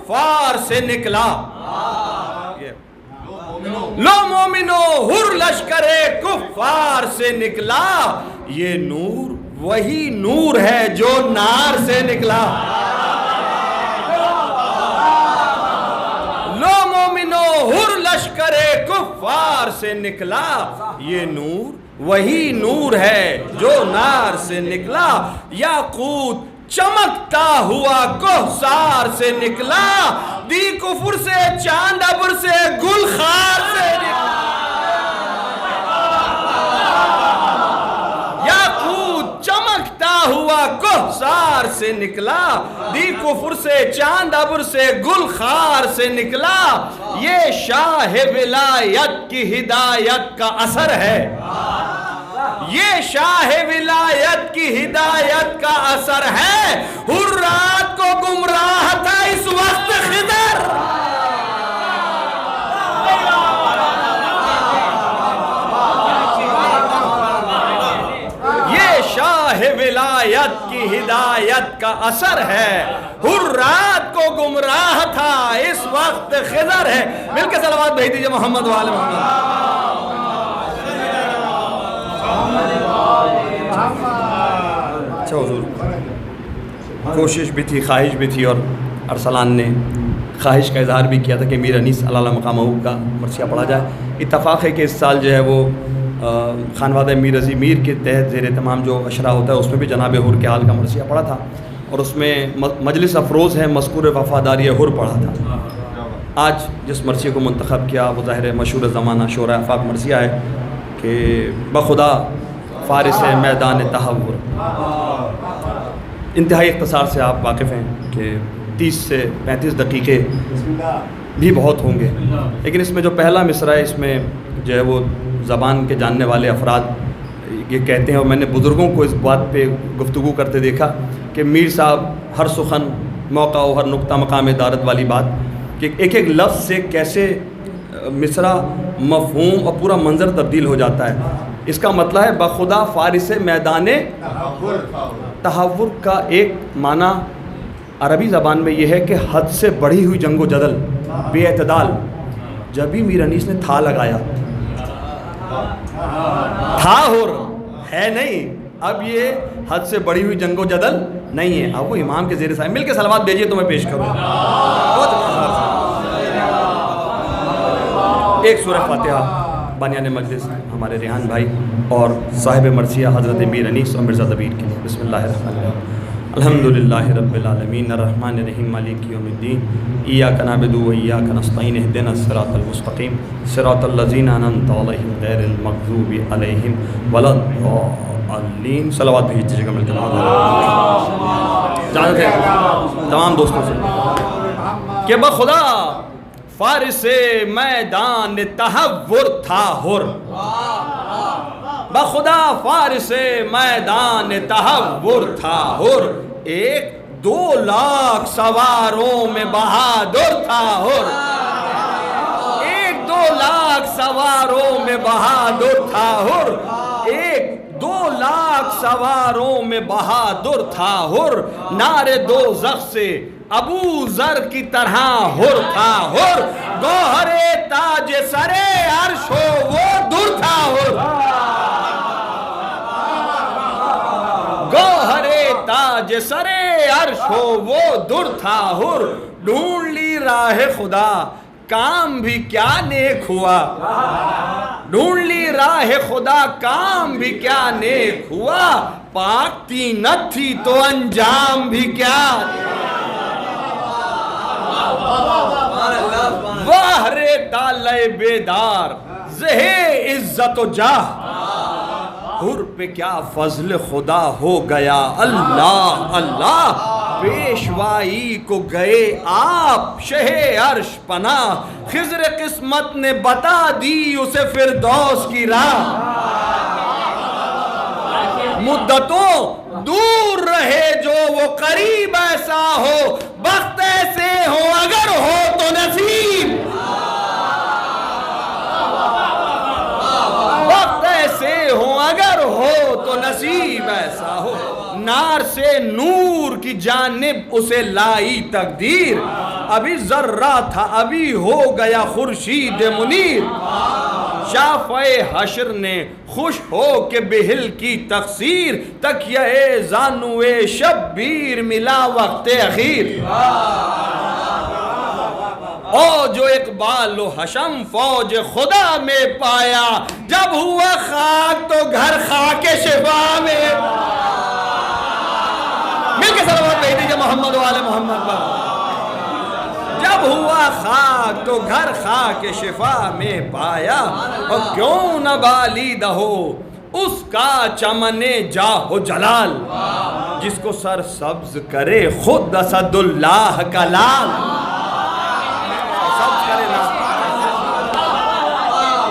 कुफ्फार से निकला। लो मोमिनो हुर लश्करे कुफ्फार से निकला, ये नूर वही नूर है जो नार से निकला। लो मोमिनो हुर लश्करे कुफ्फार से निकला, ये नूर वही नूर है जो नार से निकला। याकूत चमकता हुआ कोहसार से निकला, दी कुफर से चांद अब्र से गुलखार से निकला। याकूत चमकता हुआ कोहसार से निकला, दी कुफर से चांद अब्र से गुलखार से निकला। ये शाह विलायत की हिदायत का असर है, ये शाह विलायत की हिदायत का असर है। हुर्रात को गुमराह था इस वक्त खिदर, ये शाह विलायत की हिदायत का असर है। हुर्रात को गुमराह था इस वक्त खिदर है। मिलकर सलावत भेज दीजिए मोहम्मद वाले मोहम्मद। अच्छा हुजूर, कोशिश भी थी, ख्वाहिश भी थी, और अरसलान ने ख्वाहिश का इजहार भी किया था कि मीर अनीस अला मकामहू का मरसिया पढ़ा जाए। इत्तफ़ाक़ है कि इस साल जो है वो खानवादा मीर रज़ी मीर के तहत ज़ेर तमाम जो अशरा होता है उसमें भी जनाब हुर के हाल का मरसिया पढ़ा था, और उसमें मजलिस अफरोज़ है मज़कूर वफ़ादारी हुर पढ़ा था। आज जिस मरसिया को मुंतखब किया वो ज़ाहिर मशहूर ज़माना शोरा आफ़ाक़ मरसिया है कि बखुदा फ़ारिस मैदान तहव्वुर। इंतहाई इख्तिसार से आप वाकिफ़ हैं कि 30 से 35 दकीक़े भी बहुत होंगे, लेकिन इसमें जो पहला मिसरा है इसमें जो है वो ज़बान के जानने वाले अफराद ये कहते हैं, और मैंने बुज़ुर्गों को इस बात पे गुफ्तगू करते देखा कि मीर साहब हर सुखन मौका और हर नुक्ता मकाम दारत वाली बात कि एक एक लफ्ज़ से कैसे मिसरा मफ़हूम और पूरा मंज़र तब्दील हो जाता है। इसका मतलब है बखुदा फ़ारिस मैदान तहव्वुर का एक माना अरबी ज़बान में यह है कि हद से बढ़ी हुई जंगो जदल बेअतदाल। जब भी मीर अनीस ने था लगाया, था हुर है नहीं, अब ये हद से बढ़ी हुई जंगो जदल नहीं है। अब वो इमाम के ज़ेर साहब मिल के सलावत भेजिए तो मैं पेश करूँ। एक सूरह फातिहा बानियान मजलिस हमारे रेहान भाई और साहिब मरसिया हज़रत मीर अनीस और मिर्ज़ा ज़बीर के लिए। बिस्मिल्लाहिर्रहमानिर्रहीम। अल्हम्दुलिल्लाहि रब्बिल आलमीन अर्रहमानिर रहीम मालिकि यौमिद्दीन इय्याका नअबुदु व इय्याका नस्तईन इहदिनस सिरातल मुस्तक़ीम सिरातल लज़ीना अनअमता अलैहिम गैरिल मग़ज़ूबि अलैहिम वलद्दाल्लीन। सलावत भेजिएगा मिलकर जानते हैं तमाम दोस्तों से कि बखुदा फ़ारिस मैदान तहव्वुर था हुर, बखुदा फ़ारिस मैदान तहव्वुर था हुर। 1-2 लाख सवारों में बहादुर था हुर, 1-2 लाख सवारों में बहादुर था हुर, 1-2 लाख सवारों में बहादुर था हुर। नारे दोज़ख से अबू ज़र की तरह हुर था हुर, गौहरे ताज सरे अर्श हो वो दूर था हुर, गौहरे ताज सरे अर्श हो वो दूर था हुर। ढूंढ ली राह खुदा काम भी क्या नेक हुआ, ढूंढ ली राह खुदा काम भी क्या नेक हुआ। पाक तीनत थी तो अंजाम भी क्या, वाह रे ताले बेदार ज़हे इज्जत जाह, हुर पे क्या फजल खुदा हो गया अल्लाह अल्लाह। पेशवाई को गए आप शहे अर्श पना, खिज़्र किस्मत ने बता दी उसे फिरदौस की राह। मुद्दतों दूर रहे जो वो करीब ऐसा हो, वक्त ऐसे हो अगर हो तो नसीब, वक्त ऐसे हो अगर हो तो नसीब ऐसा हो। नार से नूर की जानिब उसे लाई तकदीर, अभी जर्रा था अभी हो गया खुर्शीद मुनीर। शाफ़े हश्र ने खुश हो के बिहिल की तकसीर, तकिए जानुए शब्बीर मिला वक्त अखीर। ओ जो इकबाल हशम फौज खुदा में पाया, जब हुआ खाक तो घर खाके शिफा में। मिलके सलावत भेज दीजिए मोहम्मद वाले मोहम्मद पर। जब हुआ खाक तो घर खाके शिफा में पाया, और क्यों न बालिदा हो उसका चमने जाहो जलाल, जिसको सर सब्ज करे खुद असदुल्लाह का लाल।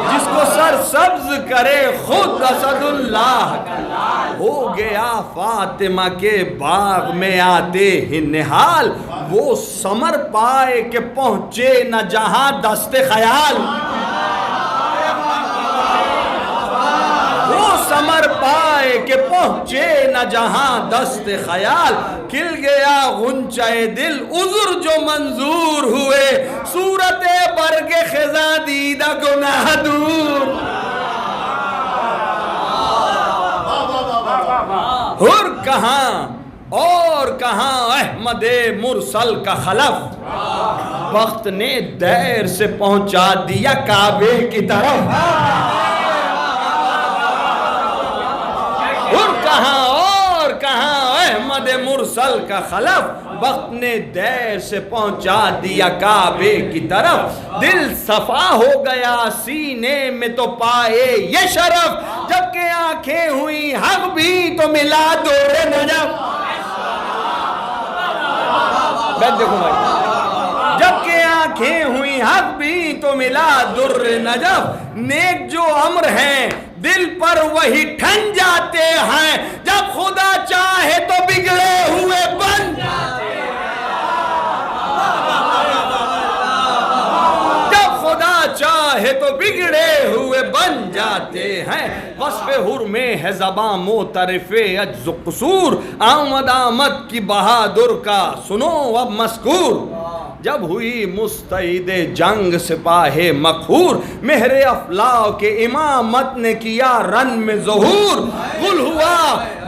जिसको सर सब्ज करे खुद असदुल्लाह का लाल। हो गया फातिमा के बाग में आते ही निहाल, वो समर पाए के पहुंचे न जहां दस्ते ख्याल। वो समर पाए के पहुंचे न जहां दस्ते ख्याल। खिल गया गुंचाए दिल उज़ुर जो मंजूर हुए, सूरते बरगे खिज़ा दीदा गुनाह दूर। हुर कहाँ और कहाँ अहमदे मुरसल का खलफ, वक्त ने देर से पहुंचा दिया काबे की तरफ। हुर कहाँ और कहाँ अहमद मुरसल का खलफ, वक्त ने देर से पहुंचा दिया काबे की तरफ। दिल सफा हो गया सीने में तो पाए ये शरफ, जबकि आंखें हुई हक भी तो मिला दोरे नजफ। देखो भाई, जबकि आंखें हुई हक भी तो मिला दुर्र नजफ। नेक जो अम्र हैं दिल पर वही ठन जाते हैं, जब खुदा चाहे तो बिगड़े हुए बन जाते हैं। जब खुदा चाहे तो बिगड़े हुए बन जाते हैं। वस्फ़े हुर में है ज़बां मोतरिफ़े अज्ज़ क़ुसूर, आमद आमद की बहादुर का सुनो अब मज़कूर। जब हुई मुस्तईदे जंग सिपाहे मखूर, मेहरे अफलाह के इमामत ने किया रन में ज़हूर। गुल हुआ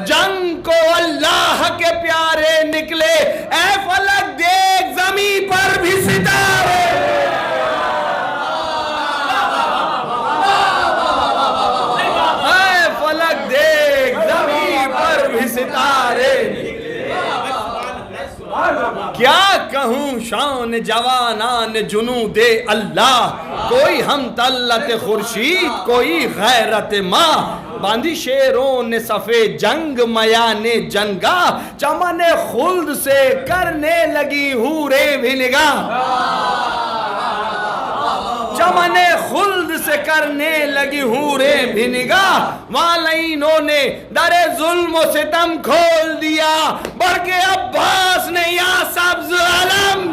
जंग को अल्लाह के प्यारे निकले, ऐ फलक देख ज़मी पर भी सितारे। ऐ फलक देख ज़मी पर भी सितारे। क्या कहूँ शान जवानान जुनूदे अल्लाह, कोई हम तल्लत खुर्शीद कोई गैरत माँ। बांधी शेरों ने सफ़े जंग मयाने जंगा, चमने खुल्द से करने लगी हूरे भी निगाह। चमने खुल्द से करने लगी हूरे भी निगाह। वालईनों ने दरे जुल्म और सितम खोल दिया, बढ़ के अब्बास ने या सब्ज अलम।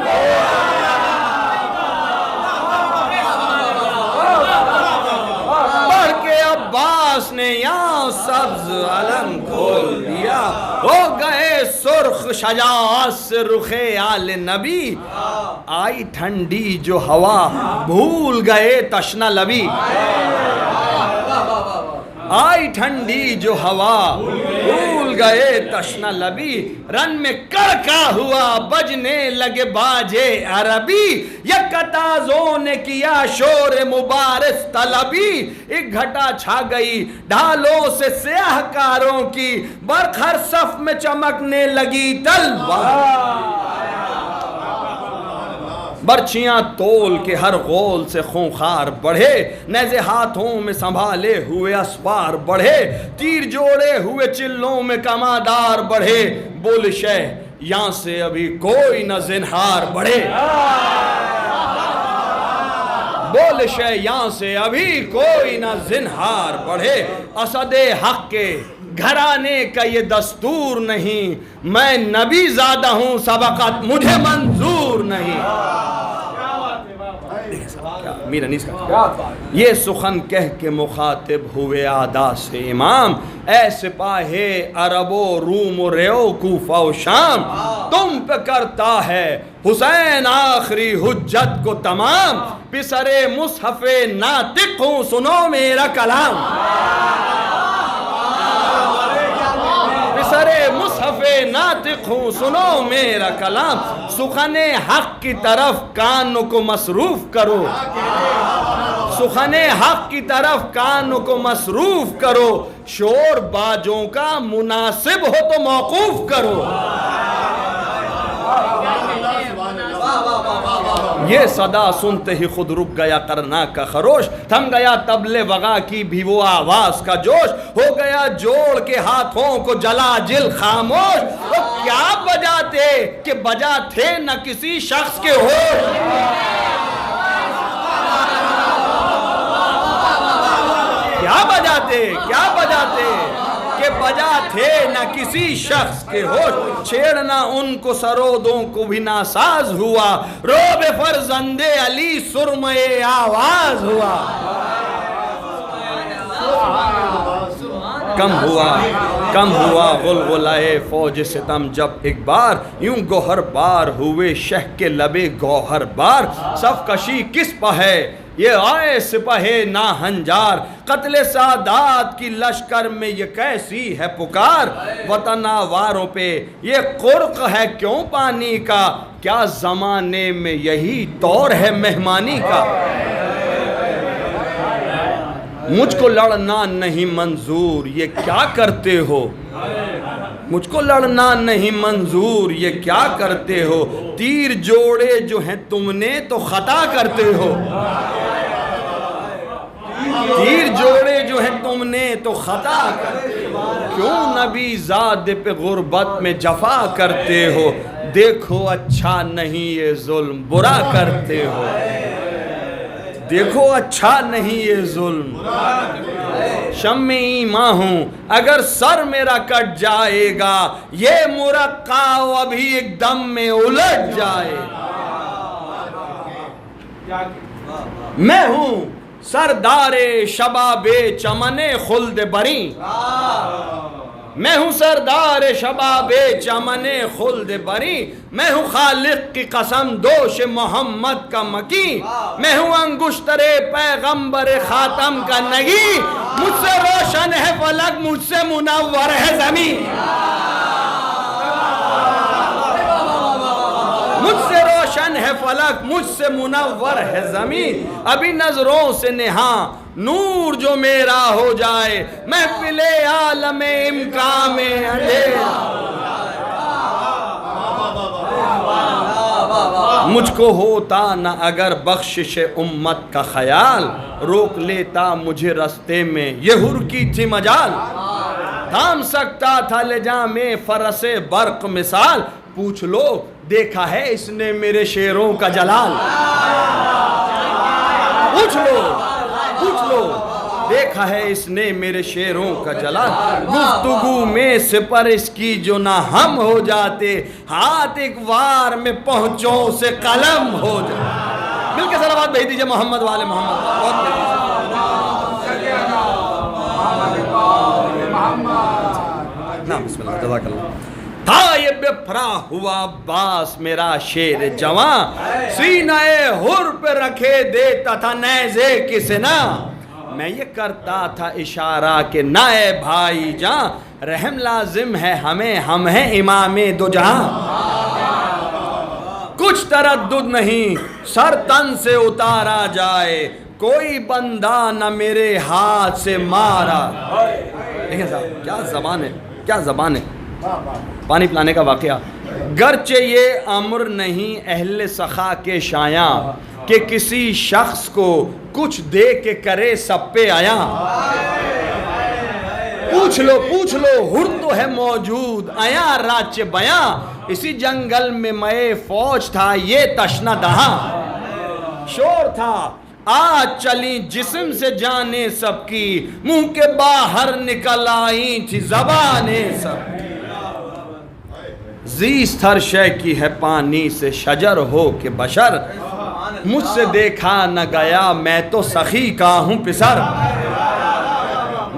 बढ़ के अब्बास ने या सब्ज अलम खोल दिया। हो गए सुर्ख शजाअत से रुखे आले नबी, आई ठंडी जो हवा भूल गए तशना लबी। आई ठंडी जो हवा भूल गए तशना लबी, रन में कड़का हुआ बजने लगे बाजे अरबी। यकताज़ों ने किया शोर मुबारस तलबी, एक घटा छा गई ढालों से स्याहकारों की, बरखर सफ में चमकने लगी तलवार। बर्छियाँ तोल के हर गोल से खूंखार बढ़े, नेज़े हाथों में संभाले हुए अस्वार बढ़े। तीर जोड़े हुए चिल्लों में कमादार बढ़े, बोल शह यहाँ से अभी कोई न ज़िन्हार बढ़े। बोल शह यहाँ से अभी कोई न ज़िन्हार बढ़े। असदे हक के घराने का ये दस्तूर नहीं, मैं नबी ज़ादा हूँ सबक़त मुझे मंजूर नहीं। मीर अनीस का ये सुखन कह के मुखातिब हुए आदा से इमाम, ऐ सिपाहे अरबो रूम रेओ कूफा व शाम। तुम पे करता है हुसैन आखिरी हुज्जत को तमाम। पिसरे मुसहफ़े नातिक हूँ सुनो मेरा कलाम। पिसरे मुसहफ़े नातिक हूँ सुनो मेरा कलाम। सुखने हक की तरफ कानों को मसरूफ करो, सुखने हक की तरफ कानों को मसरूफ करो। शोर बाजों का मुनासिब हो तो मौकूफ करो। ये सदा सुनते ही खुद रुक गया करना का खरोश, थम गया तबले वगा की भी वो आवाज का जोश। हो गया जोड़ के हाथों को जला जिल खामोश। वो क्या बजाते कि बजा थे न किसी शख्स के होश। क्या बजाते कि बजा थे न किसी शख्स के होश। छेड़ना उनको सरोदों को भी नासाज हुआ। रोबे फरजंदे अली सुरमए आवाज हुआ। कम हुआ गुलगुलाए फौज सितम जब एक बार यूं गोहर बार हुए शह के लबे गौहर बार। सफ कशी किस पर है ये आए सिपाहे ना हंजार। कत्ले सादात की लश्कर में ये कैसी है पुकार। वतनावारों पे ये कुर्क है क्यों पानी का। क्या जमाने में यही तौर है मेहमानी का। मुझको लड़ना नहीं मंजूर ये क्या करते हो। मुझको लड़ना नहीं मंजूर ये क्या करते हो। तीर जोड़े जो हैं तुमने तो खता करते हो। तीर जोड़े जो हैं तुमने तो खता करते हो। क्यों नबी ज़ाद पे गुर्बत में जफा करते हो। देखो अच्छा नहीं ये जुल्म बुरा करते हो। देखो अच्छा नहीं ये जुल्म। शम्मे ईमा हूँ अगर सर मेरा कट जाएगा। ये मुरक्का अभी एकदम में उलट जाएगा। मैं हूँ सरदारे शबाबे चमने खुल्द बरी। मैं हूँ सरदार शबाबे चमने खुल्द बरी। मैं हूँ खालिक की कसम दोष मोहम्मद का मकी। मैं हूँ अंगुश्तरे पैगंबर खातम का नगी। मुझसे रोशन है फलक मुझसे मुनव्वर है ज़मीन। मुझसे रोशन है फलक मुझसे मुनव्वर है ज़मीन। अभी नजरों से नेहा नूर जो मेरा हो जाए। महफिले आलम इम्कान में अंधेरा। मुझको होता न अगर बख्शिश उम्मत का ख्याल। रोक लेता मुझे रास्ते में ये हुर की थी मजाल। थाम सकता था ले जामे फरसे बर्क मिसाल। पूछ लो देखा है इसने मेरे शेरों का जलाल। पूछ लो देखा है इसने मेरे शेरों का जलाल। गुफ्तगू में सिपर इसकी जो ना हम हो जाते। हाथ एक वार में पहुंचों से कलम हो जाते। मिलकर सलावत भेज दीजिए मोहम्मद वाले मोहम्मद। था ये बेफरा हुआ अब्बास मेरा शेर जवां। सीनाए हुर पे रखे देता था नेज़े की सिना। मैं ये करता था इशारा के नाए भाई जान। रहम लाजिम है हमें हम हैं इमामे दो जहां। कुछ तरद्दुद नहीं सर तन से उतारा जाए। कोई बंदा न मेरे हाथ से मारा। देखिए साहब क्या ज़बान है, क्या ज़बान है। पानी पिलाने का वाक़या। गरचे ये अम्र नहीं अहले सखा के शाया कि किसी शख्स को कुछ दे के करे सब पे आया। पूछ लो हुर तो है मौजूद आया राज्य बया। इसी जंगल में मैं फौज था ये तशना दहा। शोर था आज चली जिस्म से जाने सबकी। मुंह के बाहर निकल आई थी ज़बाने सबकी। ज़ीस्त हर शय की है पानी से शजर हो के बशर। मुझसे देखा न गया मैं तो सखी का हूँ पिसर।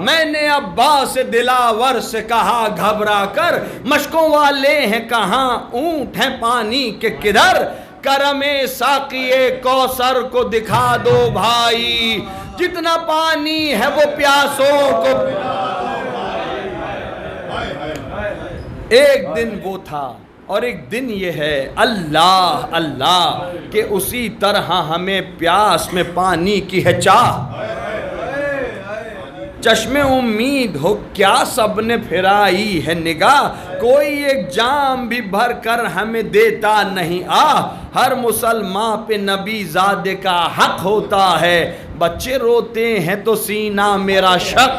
मैंने अब्बास दिलावर से कहा घबरा कर, मशकों वाले हैं कहाँ, ऊंट हैं पानी के किधर, करमे साकिए कौसर को दिखा दो भाई, जितना पानी है वो प्यासों को। एक दिन वो था और एक दिन ये है, अल्लाह अल्लाह के उसी तरह हमें प्यास में पानी की है चाह। चश्मे उम्मीद हो क्या सबने फिराई है निगाह, कोई एक जाम भी भर कर हमें देता नहीं आ। हर मुसलमान पे नबी ज़ादे का हक होता है, बच्चे रोते हैं तो सीना मेरा शक।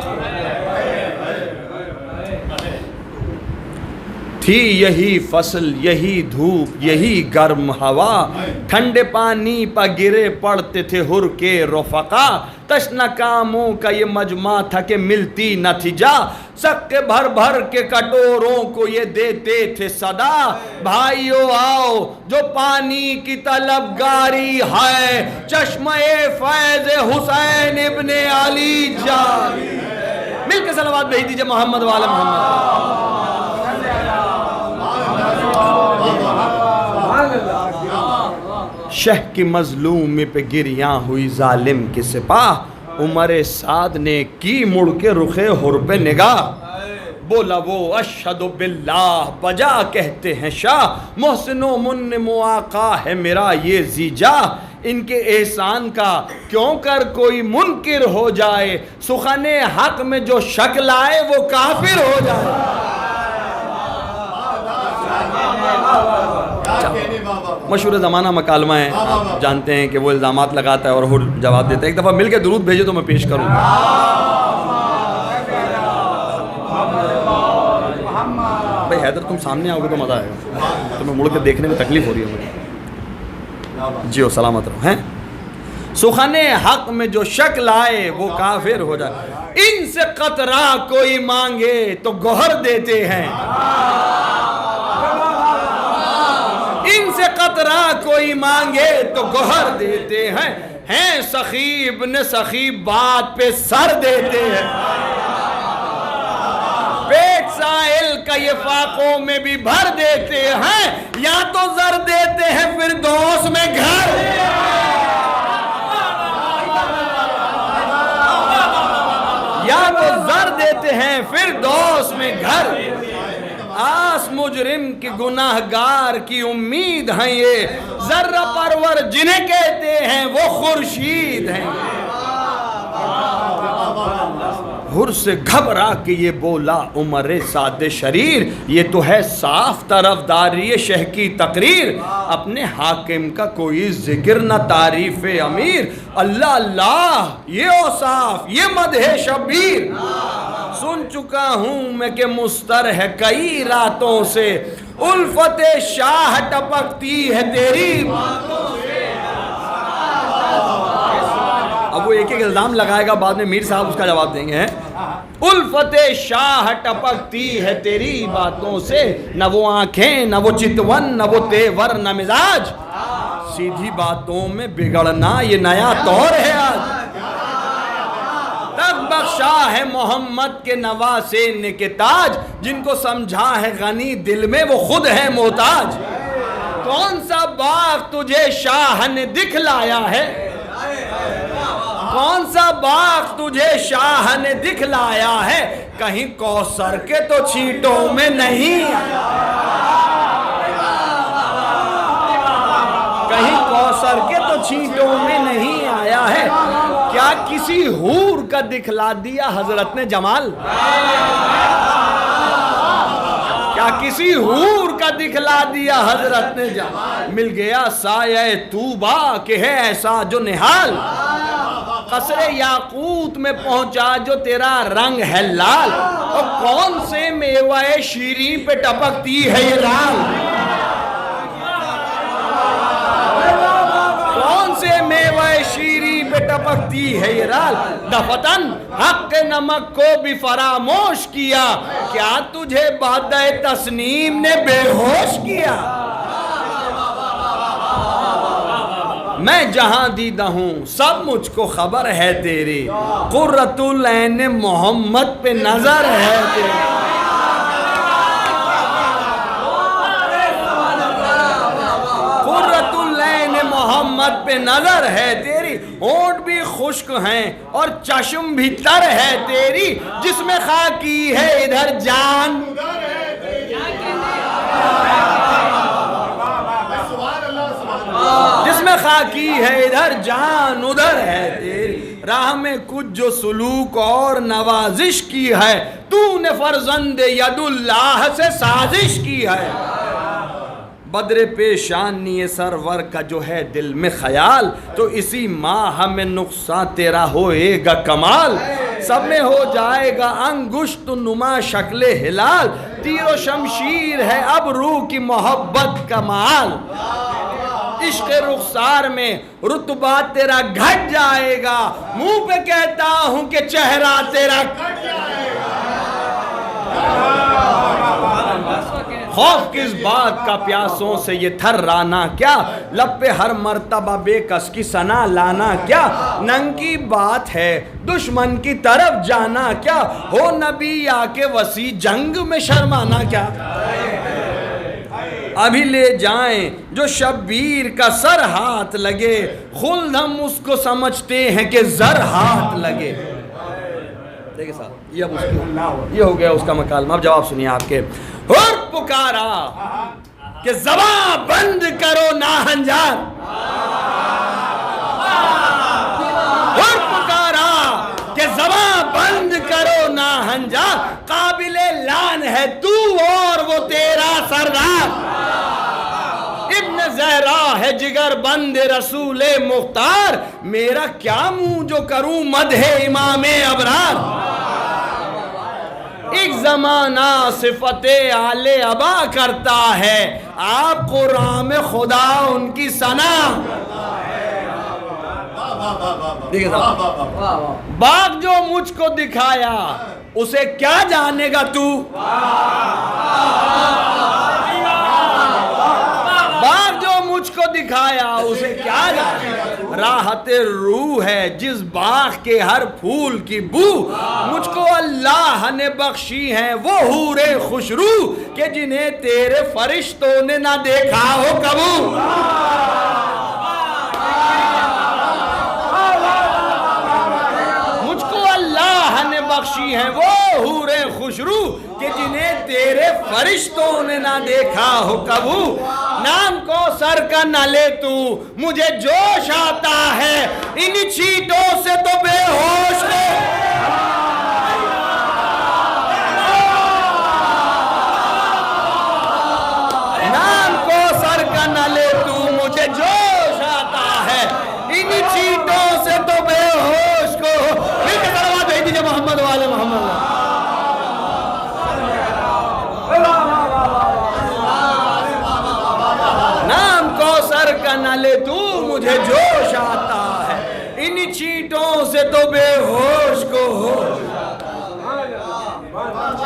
थी यही फसल, यही धूप, यही गर्म हवा, ठंडे पानी पर गिरे पड़ते थे हुर के रफ़क़ा। तश्ना कामों का ये मजमा था कि मिलती न थी जा, सक्के भर भर के कटोरों को ये देते थे सदा। भाइयों आओ जो पानी की तलबगारी है, चश्मे फैज़ हुसैन इब्ने अली जारी। मिलकर सलावत भेज दीजिए मोहम्मद वाले मोहम्मद। शह की मजलूमी पे गिरियां हुई जालिम की सिपाह, उमर साद ने की मुड़ के रुखे हुर पे निगाह। बोला वो अशहदु बिल्लाह बजा कहते हैं शाह, मोहसिनो मुन्न मुआका है मेरा ये जीजा। इनके एहसान का क्यों कर कोई मुनकिर हो जाए, सुखने हक में जो शक लाए वो काफिर हो जाए। मशहूर ज़माना मकालमा है, जानते हैं कि वो इल्ज़ामात लगाता है और हुर जवाब देता है। एक दफ़ा मिल के दुरूद भेजो तो मैं पेश करूँ। भाई हैदर तुम सामने आओगे तो मज़ा आएगा, तुम्हें मुड़ के देखने में तकलीफ़ हो रही है मुझे। जियो सलामत रहो। हैं सुखने हक में जो शक लाए वो काफिर हो जाए। इनसे कतरा कोई मांगे तो गोहर देते हैं, इनसे कतरा कोई मांगे तो गोहर देते हैं सखीब ने सखी बात पे सर देते हैं। पेट साइल का ये फाकों में भी भर देते हैं, या तो जर देते हैं फिर दोस्त में घर, या तो जर देते हैं फिर दोस्त में घर। आस मुजरिम की गुनाहगार की उम्मीद है ये, जर्रा परवर जिन्हें कहते हैं वो खुर्शीद हैं। हुर से घबरा के ये बोला उमर सादे शरीर, ये तो है साफ तरफदारी शह की तकरीर। अपने हाकिम का कोई जिक्र न तारीफ अमीर, अल्लाह अल्लाह ये औसाफ ये मदह शबीर। सुन चुका हूँ मैं कि मुस्तर है कई रातों से, उल्फते शाह टपकती है तेरी बातों से। अब वो एक एक इल्जाम लगाएगा, बाद में मीर साहब उसका जवाब देंगे। उल्फते शाह टपकती है तेरी बातों से, न वो आंखें न वो चितवन न वो तेवर न मिजाज, सीधी बातों में बिगड़ना ये नया तौर है आज। तब बख्शा है मोहम्मद के नवासे ने के ताज, जिनको समझा है गनी दिल में वो खुद है मोहताज। कौन सा बाग तुझे शाह ने दिखलाया है, कौन सा बाग तुझे शाह ने दिखलाया है, कहीं कौसर के तो छींटों में नहीं, कहीं कौसर के तो छींटों में नहीं आया है। क्या किसी हूर का दिखला दिया हजरत ने जमाल, क्या किसी हूर का दिखला दिया हजरत ने जमाल। मिल गया साये तूबा के है ऐसा जो निहाल, कसरे याकूत में पहुंचा जो तेरा रंग है लाल। और कौन से मेवाए शीरी पे टपकती है ये लाल, कौन से मेवाए शीरी पे टपकती है ये लाल। दफतन हक के नमक को भी फरामोश किया, क्या तुझे बादे तस्नीम ने बेहोश किया। मैं जहां दीदा हूँ सब मुझको खबर है तेरी, कुर्रतुल ऐन मोहम्मद पे नजर है तेरी। कुर्रतुल ऐन मोहम्मद पे नजर है तेरी, होंठ भी खुश्क हैं और चश्म भी तर है तेरी, जिसमें खाकी है इधर जान, जिसमें खाकी है इधर जान उधर है तेरी। राह में कुछ जो सुलूक और नवाजिश की है, तूने फर्जंद यदुल्लाह से साजिश की है। बद्र पेशानी सरवर का जो है दिल में ख्याल, तो इसी माह में नुक्सा तेरा होएगा कमाल। सब में हो जाएगा अंगुश्त नुमा शक्ल हिलाल, तीरो शमशीर है अब रूह की मोहब्बत का माल। इश्क रुखसार में रुतबा तेरा घट जाएगा, मुंह पे कहता हूं कि चेहरा तेरा कट जाएगा। खौफ किस बात का प्यासों से ये थर्राना क्या, लब पे हर मर्तबा बेकस की सना लाना क्या। नंगी बात है दुश्मन की तरफ जाना क्या, हो नबी आके वसी जंग में शर्माना क्या। अभी ले जाएं जो शब्बीर का सर हाथ लगे, खुल्द हम उसको समझते हैं कि जर हाथ लगे। देखिए साहब, ये अब ये हो गया उसका मकालमा। अब जवाब सुनिए आपके। और पुकारा कि ज़बान बंद करो नाहंजार, और पुकारा कि ज़बान बंद करो नाहंजार, काबिले लान है तू और वो तेरा सरदार। इब्न ज़हरा है जिगर बंद रसूले मुख्तार, मेरा क्या मुंह जो करूं मदहे इमामे अबरार। एक जमाना सिफते आले अबा करता है, आप कुरान में खुदा उनकी सना। देखिए साहब, बाग जो मुझको दिखाया उसे क्या जानेगा तू। बाग जो मुझको दिखाया उसे क्या जानेगा। राहते रूह है जिस बाग के हर फूल की बू, मुझको अल्लाह ने बख्शी है वो हूरे खुशरू, के जिन्हें तेरे फरिश्तों ने ना देखा हो कबू। मुझको अल्लाह ने बख्शी है वो हूरे खुशरू, के जिन्हें तेरे फरिश्तों ने ना देखा हो कबू। नाम को सर का न ले तू, मुझे जोश आता है इन चीटों से तो बेहोश हो। नाम को सर का न ले तू, मुझे जोश आता है इन चीटों से तो बेहोश को। मिलकर सलावत भेज दीजिए मोहम्मद वाले मोहम्मद। न ले तू, मुझे जोश आता है इन चीटों से तो बेहोश को हो।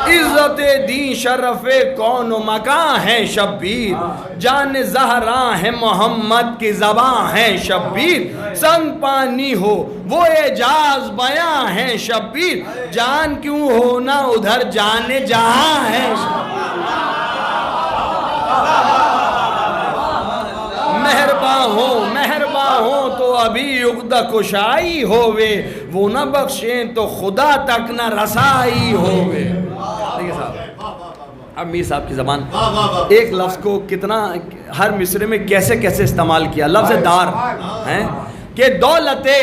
इज्जत दी शरफे कौन मकां है शब्बीर, जान ज़हरा है मोहम्मद की ज़बां है शब्बीर। संग पानी हो वो एजाज बयां है शब्बीर, जान क्यों हो ना उधर जाने जहां है। मेहरबा हो तो अभी उक़्दा कुशाई होवे, वो न बख्शें तो खुदा तक न रसाई होवे। देखिए साहब, अब मीर साहब की ज़बान एक लफ्ज़ को कितना हर मिसरे में कैसे कैसे इस्तेमाल किया। लफ्ज़ दार हैं कि दौलते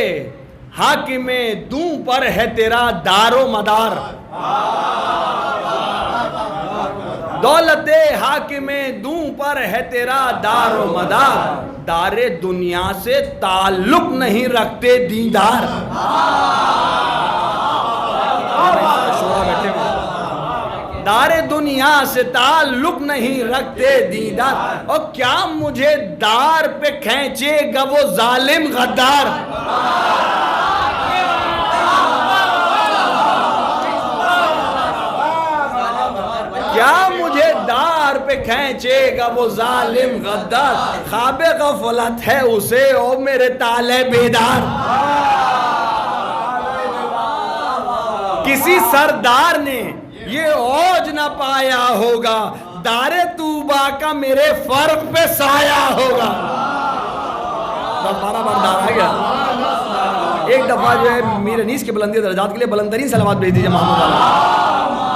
हाकिमे दूं पर है तेरा दारो मदार। दौलते हाकिमे दूं पर है तेरा दारो मदार, दारे दुनिया से ताल्लुक नहीं रखते दीदार। दारे दुनिया से ताल्लुक नहीं रखते दीदार, और क्या मुझे दार पे खींचेगा वो जालिम गद्दार। क्या मुझे दार तलवार पे खींचेगा वो जालिम गद्दार, ख्वाबे गफलत है उसे ओ मेरे ताले बेदार। किसी सरदार ने ये औज ना पाया होगा, दारे तूबा का मेरे फर्क पे साया होगा। 12 बार दार आ गया। एक दफा जो है मीर अनीस के बुलंदी दर्जात के लिए बुलंदतरीन सलावत भेज दीजिए मोहम्मद वाला।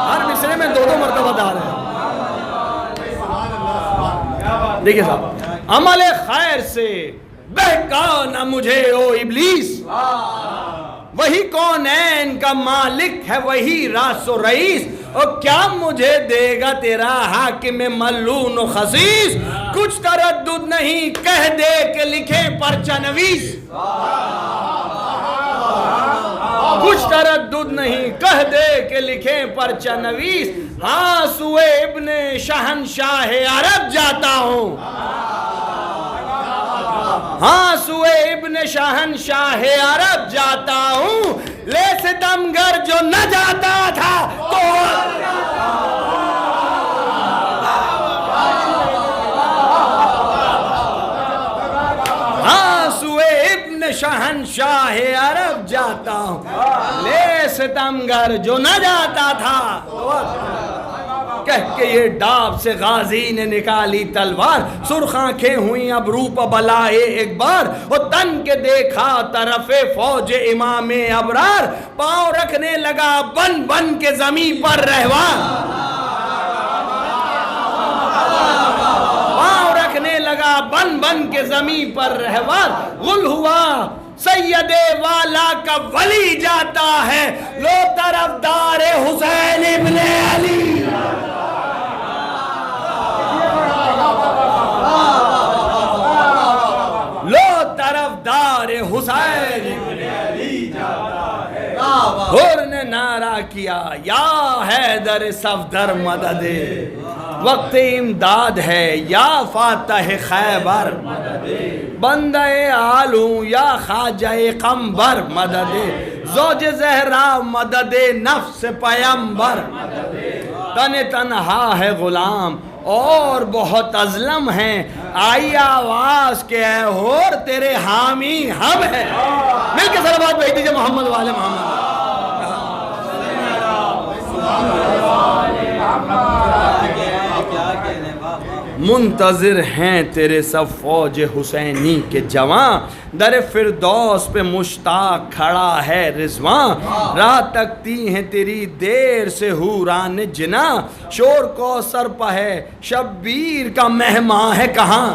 हर मिसरे में 2-2 मरतबा दार है। देखिए साहब, अमल खैर से बहका ना मुझे ओ इब्लीस, वही कौन है इनका मालिक है वही रासो रईस, और क्या मुझे देगा तेरा हाकिम मल्लून व खसीस। कुछ तरद्दुद नहीं कह दे के लिखे परचा नवीस, कुछ तरद्दुद नहीं कह दे के लिखे परचा नवीस। हाँ सुए इब्ने शहनशाह अरब जाता हूँ, हाँ सुए इब्ने शहनशाह अरब जाता हूँ, ले सितमगर जो न जाता था तो हाँ सुए इब्ने शहनशाह अरब जाता हूँ, ले सितमगर जो न जाता था। कह के ये डाब से गाजी ने निकाली तलवार, सुर्ख आंखें हुई अब रूप बलाए एक बार, और तन के देखा तरफे फौज इमामे अबरार, पांव रखने लगा बन बन के जमीन पर रहवार, पांव रखने लगा बन बन के जमीन पर रहवार। गुल हुआ सैयदे वाला का वली जाता है, लो तरफदार हुसैन इब्ने अली। लो तरफदार हुसैन इब्ने अली जाता है। हुर ने नारा किया या हैदर सफदर मददे, वक्त इमदाद है या फातह खैबर मददे, बंदे आलू या खाजाए कम्बर मददे, ज़ौज ज़हरा मददे नफ्स पैगंबर, तने तन्हा है गुलाम और बहुत अज़लम है, आई आवाज़ के और तेरे हामी हम है। मिलके सलावत भेज दीजिए मोहम्मद वाले मोहम्मद। मुंतज़िर हैं तेरे सब फौज हुसैनी के जवां, दर फिरदौस पे मुश्ताक खड़ा है रिजवां, राह तकती हैं तेरी देर से हूरान जिना, शोर कौसर पर है शब्बीर का मेहमान है कहाँ।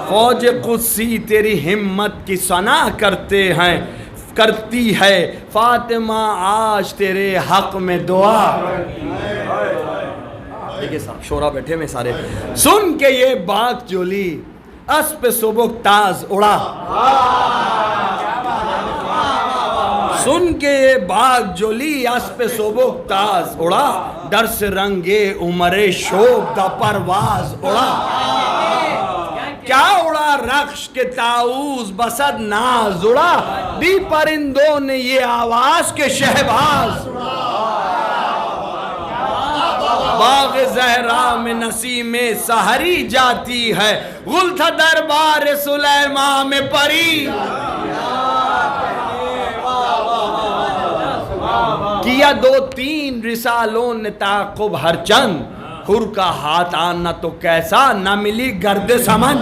फौज कुद्सी तेरी हिम्मत की सना करती है, फातिमा आज तेरे हक में दुआ। देखिए साहब शोरा बैठे में सारे, सुन के ये बात जोली अस पे सुबह ताज उड़ा, सुन के ये बात जोली अस पे सुबह ताज उड़ा, डर से रंगे उमरे शोक दा परवाज उड़ा। क्या उड़ा रक्श के ताऊज बसद नाज उड़ा, दी परिंदों ने ये आवाज के शहबाज। बाग ज़हरा में नसीमे सहरी जाती है, गुल था दरबार सुलेमा में परी। किया 2-3 रिसालों ने ताक़ुब हर चंद, हुर का हाथ आना तो कैसा न मिली गर्द समन।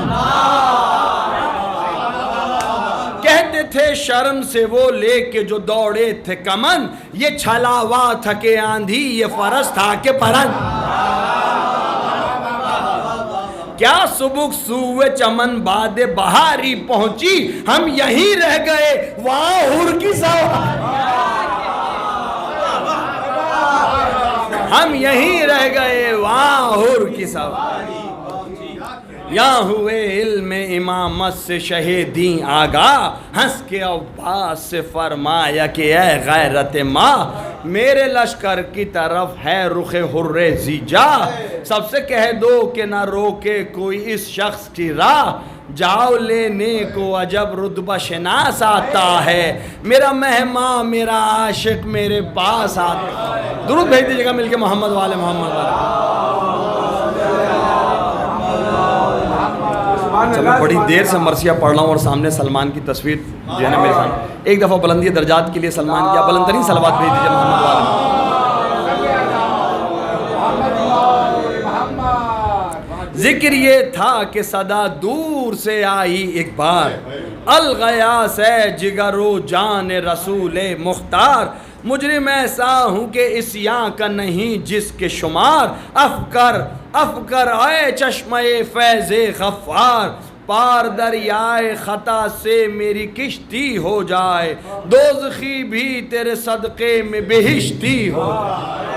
कहते थे शर्म से वो लेके जो दौड़े थे कमन, ये छलावा था के आंधी ये फरस था के परन। क्या सुबह सूए चमन बादे बहारी पहुंची, हम यहीं रह गए वहां हुर की सवारी। हम यहीं रह गए वहां हुर की सवारी। या हुए इल्म इमामत से शहीदी आगा, हंस के अब्बास से फरमाया कि ऐ गैरत माँ, मेरे लश्कर की तरफ है रुखे हुर्रे जीजा, सबसे कह दो कि ना रोके कोई इस शख्स की राह, जाओ लेने को अजब रुतबा शनास आता है, मेरा मेहमान मेरा आशिक मेरे पास आता है। दुरूद भेज दीजिएगा मिलके मोहम्मद वाले मोहम्मद वाले। चलो बड़ी देर से मरसिया पढ़ रहा हूँ और सामने सलमान की तस्वीर जो है ना मेरे सामने। एक दफ़ा बुलंदी दर्जात के लिए सलमान की बुलंदतरीन सलवात भेज दीजिए मोहम्मद वाले। जिक्र ये था कि सदा दूर से आई एक बार, अल गयास है जिगरो जान रसूल मुख्तार, मुजरिम ऐसा हूँ कि इस्यां का नहीं जिसके शुमार, अफकर अफकर आए चश्मे फैज़े गफ्फार, पार दरियाए खता से मेरी किश्ती हो जाए, दोज़खी भी तेरे सदक़े में बेहिश्ती हो जाए,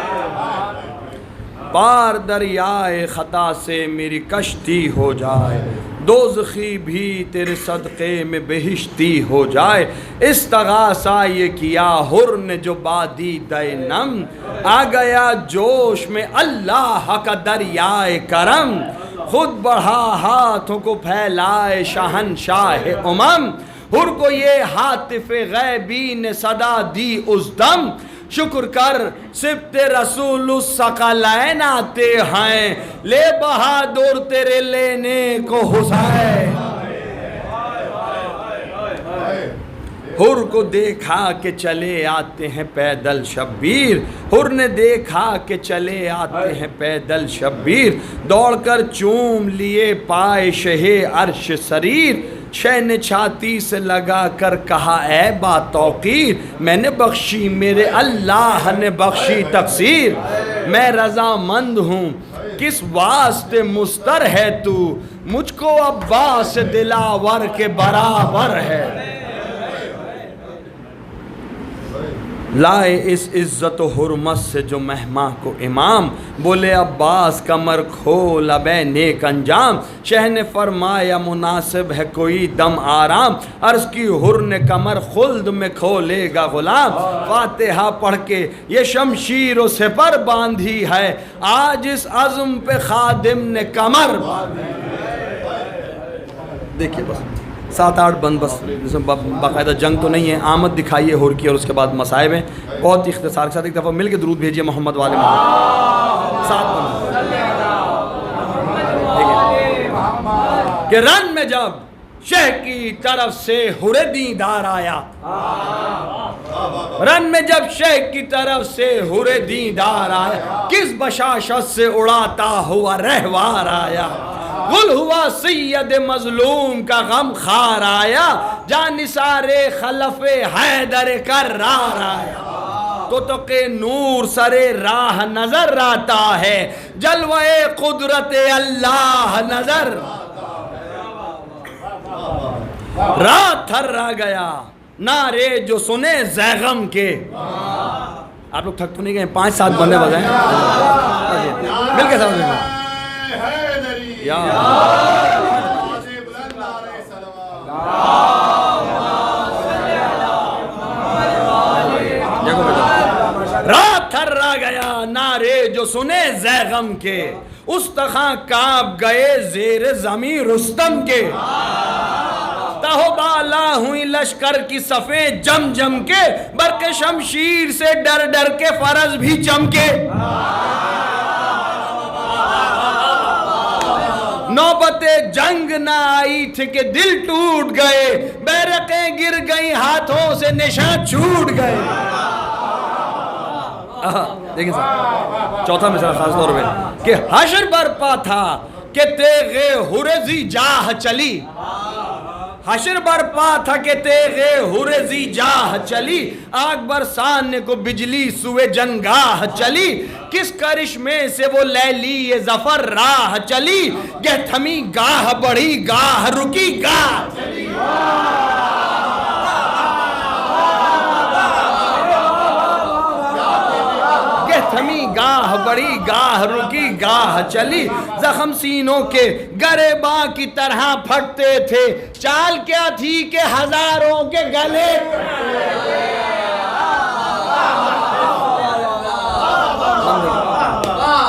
पार दरियाए खता से मेरी कश्ती हो जाए, दोज़खी भी तेरे सदक़े में बेहिश्ती हो जाए। इस्तग़ासा ये किया हुर ने जो बादी दे नम, आ गया जोश में अल्लाह का दरियाए करम, खुद बढ़ा हाथों को फैलाए शहनशाह उमम, हुर को ये हातिफ़े गैबी ने सदा दी उस दम, शुक्र कर सिफ्ते रसूल सकलैन आते हैं, ले बहादुर तेरे लेने को हुसैन। हुर को देखा कि चले आते हैं पैदल शब्बीर, हुर ने देखा कि चले आते हैं पैदल शब्बीर, दौड़कर चूम लिए पाए शहे अर्श शरीर, शह ने छाती से लगा कर कहा ए बातौकीर, मैंने बख्शी मेरे अल्लाह ने बख्शी तकसीर, मैं रज़ामंद हूँ किस वास्ते मुस्तर है तू, मुझको अब्बास दिलावर के बराबर है, लाए इस इज़्ज़त व हुर्मत से जो मेहमान को इमाम, बोले अब्बास कमर खोल अबे नेक अंजाम, शह ने फरमाया मुनासिब है कोई दम आराम, अर्ज़ की हुर ने कमर खुल्द में खोलेगा गुलाम, फातिहा पढ़ के ये शमशीर व सिपर बांधी है, आज इस अज़्म पे खादिम ने कमर बांधी। देखिए बस 7-8 बंद बस, जिसमें बाकायदा जंग तो नहीं है, आमद दिखाइए हुर की और उसके बाद मसाइब हैं, बहुत इख्तिसार के साथ। एक दफ़ा मिल के दुरूद भेजिए मोहम्मद वाले मोहम्मद। 7 बंद कि रन में जब शह की तरफ से हुरे दीदार आया, रन में जब शह की तरफ से हुरे दीदार आया, किस बशाशत से उड़ाता हुआ रहवार आया, गुल हुआ सैयद मजलूम का गम खार आया, जानिसारे खलफे हैदर कर्रार आया, तो के नूर सरे राह नजर आता है, जलवे कुदरत अल्लाह नजर, रात थर्रा गया नारे जो सुने जैगम के। आप लोग थक तो नहीं गए? 5-7 बंदे बजाएं मिलके समझ या रात थर्रा गया नारे जो सुने जैगम के, उस तखा कांप गए जेर जमी रुस्तम के, ताहोबाला हुई लश्कर की सफ़े जम जम के, बरके शमशीर से डर डर के फरज भी चमके, नौबते जंग न आई थी कि दिल टूट गए, बैरकें गिर गई हाथों से निशान छूट गए। देखिए साहब चौथा मिसरा खास तौर पे कि हशर बरपा था कि तेगे हुरजी जाह चली, हशर बरपा था कि तेगे हुरजी जाह चली, आग बरसाने को बिजली सुए जनगाह चली, किस करिश्मे से वो लैली ये जफर राह चली, गह थमी गाह बढ़ी गाह रुकी गाह चली। थमी गाह बड़ी गाह रुकी गाह चली, जख्म सीनों के गरेबा की तरह फटते थे, चाल क्या थी कि हजारों के गले,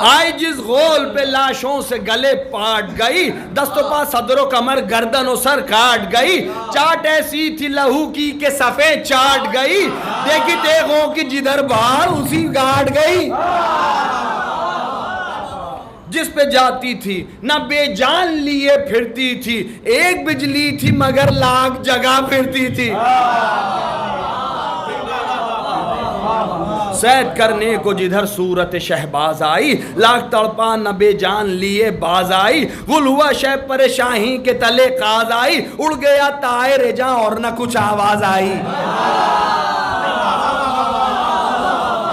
आई जिस गोल पे लाशों से गले पाट गई, दस्तों पा सदरो कमर गर्दन और सर काट गई। चाट ऐसी थी लहू की के सफेद चाट गई, देखी तेगों की जिधर बाहर उसी गाट गई। जिस पे जाती थी न बेजान लिए फिरती थी, एक बिजली थी मगर लाख जगह फिरती थी। सैद करने को जिधर सूरत शहबाज आई, लाख तड़पा न बेजान लिए बाज आई। गुल हुआ शह परेशानी के तले काज आई, उड़ गया तायर जा और न कुछ आवाज आई।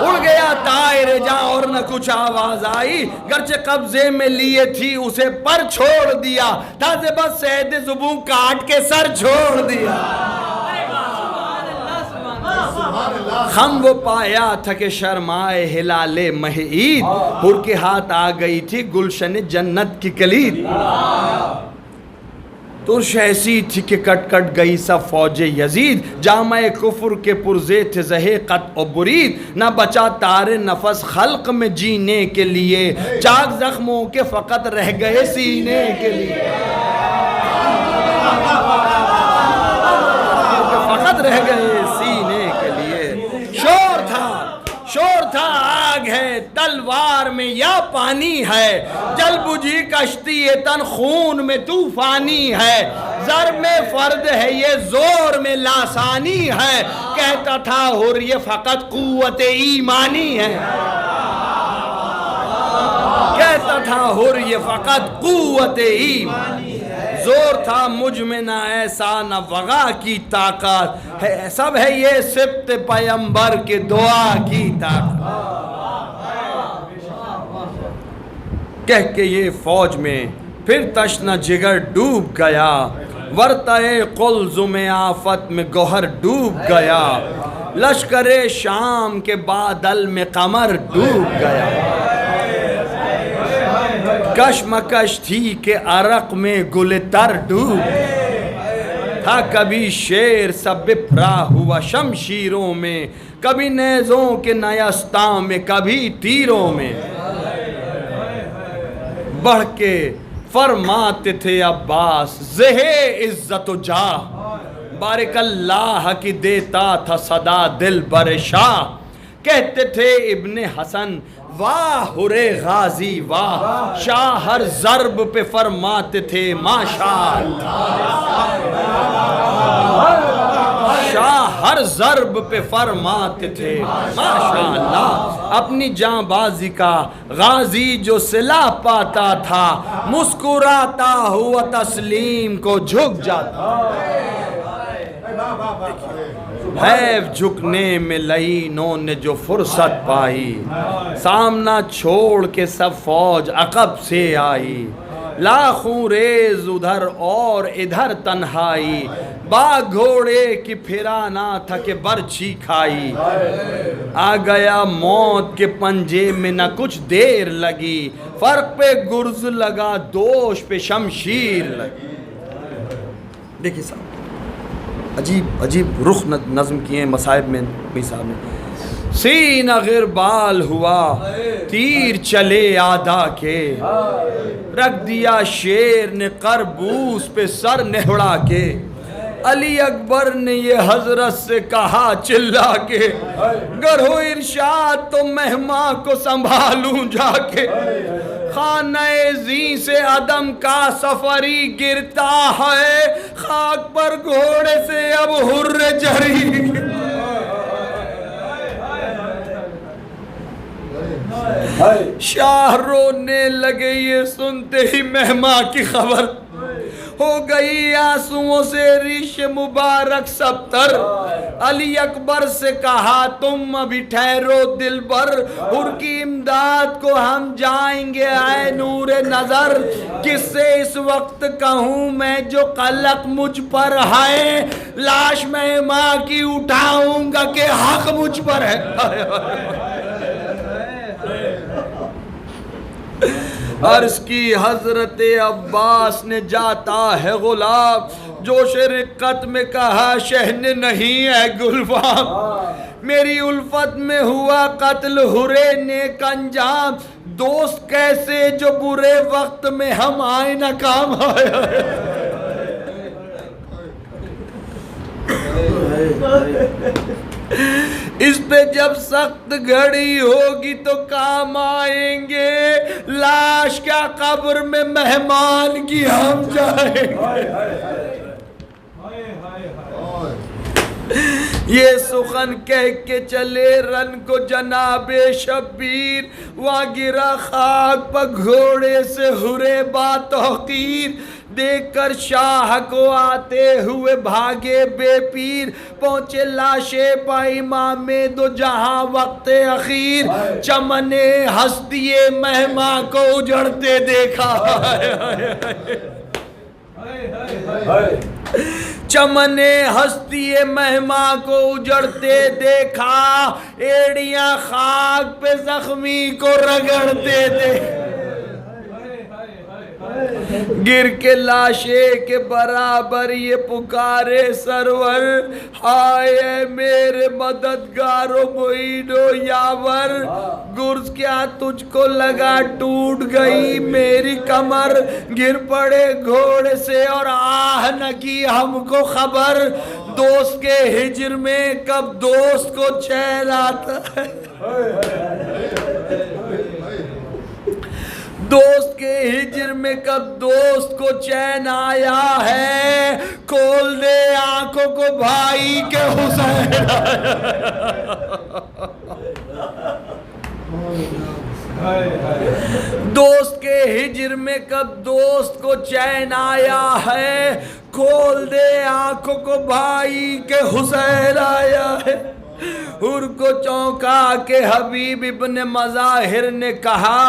उड़ गया तायर जा और न कुछ आवाज आई, गर्चे कब्जे में लिए थी उसे पर छोड़ दिया, था से बस सैद जुबू काट के सर छोड़ दिया। हम वो पाया था कि शर्माए हिलाले महईद, हुर के हाथ आ गई थी गुलशन जन्नत की कलीद। तुर्श ऐसी थी कि कट कट गई सब फौजे यजीद, जामे कुफर के पुरजे थे जहे कत और बुरीद। न बचा तारे नफस खल्क में जीने के लिए, चाक जख्मों के फकत रह गए सीने के लिए। फकत रह गए सीने के लिए। शोर था आग है तलवार में या पानी है, जल बुझी कश्ती ये तन खून में तूफानी है। जर में फर्द है ये जोर में लासानी है, कहता था हुर ये फकत कुव्वत ईमानी है। कहता था हुर ये फकत कुव्वत ईमानी है। जोर था मुझ में ना ऐसा न वगा की ताकत है, सब है ये सिब्त पैगंबर के दुआ की ताकत। कह के ये फौज में फिर तश्न जिगर डूब गया, वर्ताए कुलजुम आफत में गोहर डूब गया। लश्करे शाम के बादल में कमर डूब गया। कशमकश थी के अरक में गुलतर डूब था, कभी शेर सब बिफरा हुआ शमशीरों में, कभी नेज़ों के नयस्तां में, कभी तीरों में। बढ़ के फरमाते थे अब्बास ज़हे इज्जत जा, बारिकल्लाह की देता था सदा दिल बरशाह। कहते थे इब्ने हसन वाह हुरे गाजी वाह, शाह हर ज़र्ब पे फरमाते थे माशाअल्लाह। शाह हर ज़र्ब पे फरमाते थे माशाअल्लाह। अपनी जांबाजी का गाजी जो सिला पाता था, मुस्कुराता हुआ तस्लीम को झुक जाता। हैव झुकने में लईनों ने जो फुर्सत पाई, सामना छोड़ के सब फौज अकब से आई। लाखों रेज उधर और इधर तन्हाई, बाग घोड़े की फिरा ना था कि बर्छी खाई। आ गया मौत के पंजे में न कुछ देर लगी, फर्क पे गुर्ज लगा दोष पे शमशीर लगी। देखिए साहब अजीब अजीब रुख नज़म किए मसाइब में मी साहब ने। सीना गिरबाल हुआ तीर चले आधा के, रख दिया शेर ने करबूस पे सर नेहड़ा के। अली अकबर ने ये हजरत से कहा चिल्ला के, गर हो इरशाद तो मेहमा को संभालूं जाके। खाने जी से अदम का सफरी गिरता है, खाक पर घोड़े से अब हुर्र जरी। शाह रोने लगे ये सुनते ही मेहमा की खबर, हो गई आंसुओं से रिश मुबारक सबतर। अली अकबर से कहा तुम अभी ठहरो दिलबर, उनकी इमदाद को हम जाएंगे आए नूरे नजर। किससे इस वक्त कहूँ मैं जो कलक मुझ पर है, लाश मैं माँ की उठाऊंगा कि हक मुझ पर है। अर्ज़ की हजरत अब्बास ने जाता है गुलाब, जोश रिक्कत में कहा शहन नहीं है गुलफाम। मेरी उल्फत में हुआ कत्ल हुरे नेक अंजाम, दोस्त कैसे जो बुरे वक्त में हम आए न काम आए। इस पे जब सख्त घड़ी होगी तो काम आएंगे, लाश क्या कब्र में मेहमान की हम जाएंगे। ये सुखन कह के चले रन को जनाबे शब्बीर, वहाँ गिरा खाक पर घोड़े से हुरे बातौकीर, देखकर शाह को आते हुए भागे बेपीर, पहुंचे लाशे पाई मामे दो जहां वक्त अखीर, चमने हस्तिये मेहमा को उजड़ते देखा। चमने हस्तिये मेहमा को उजड़ते देखा, एड़ियां खाक पे जख्मी को रगड़ते देखा। गिर के लाशे के बराबर ये पुकारे सरवर, हाय मेरे मददगारो मोइनो यावर, गुर्ज क्या तुझको लगा टूट गई मेरी कमर, गिर पड़े घोड़े से और आह न की हमको खबर, दोस्त के हिज्र में कब दोस्त को चैन आता है। दोस्त के हिज्र में कब दोस्त को चैन आया है, खोल दे आंखों को भाई के हुसैन। दोस्त के हिज्र में कब दोस्त को चैन आया है, खोल दे आंखों को भाई के हुसैन आया है। हुर को चौंका के हबीब इब्ने मज़ाहिर ने कहा,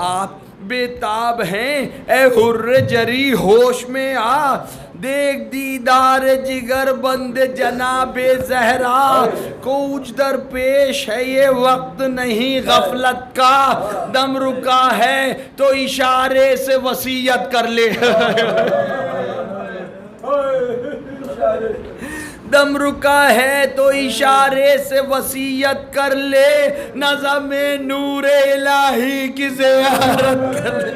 आप बेताब हैं ए हुर्रे जरी होश में आ, देख दीदार जिगर बंद जनाबे ज़हरा, कूच दर पेश है ये वक्त नहीं गफलत का, दम रुका है तो इशारे से वसीयत कर ले। दम रुका है तो इशारे से वसीयत कर ले, नज़्म नूरे इलाही की ज़ियारत कर ले।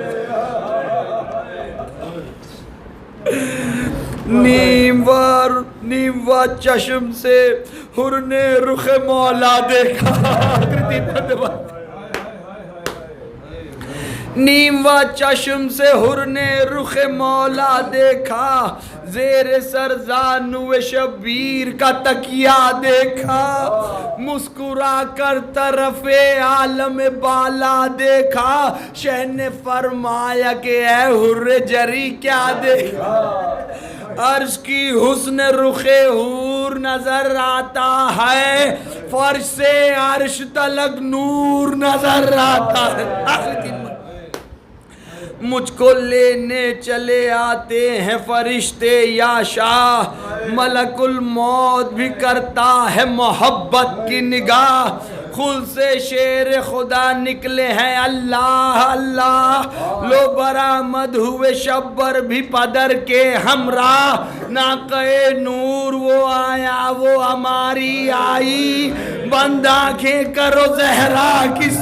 नीमवा चश्म से हुर ने रुख मौला देखा। नीमवा चश्म से हुर ने रुख मौला देखा, ज़ेर सरज़ानुए शबीर का तकिया देखा, मुस्कुरा कर तरफ़े आलम बाला देखा, शह ने फरमाया कि ऐ हुर्रे जरी क्या देखा, अर्श की हुस्न रुखे हूर नजर आता है, फर्श से अर्श तलक नूर नजर आता है। मुझको लेने चले आते हैं फरिश्ते या शाह, मलकुल मौत भी करता है मोहब्बत की निगाह, खुल से शेर खुदा निकले हैं अल्लाह अल्लाह, लो बरामद हुए शब्बर भी पदर के हमरा, ना कहे नूर वो आया वो हमारी आई, बंद आंखें करो ज़हरा किस।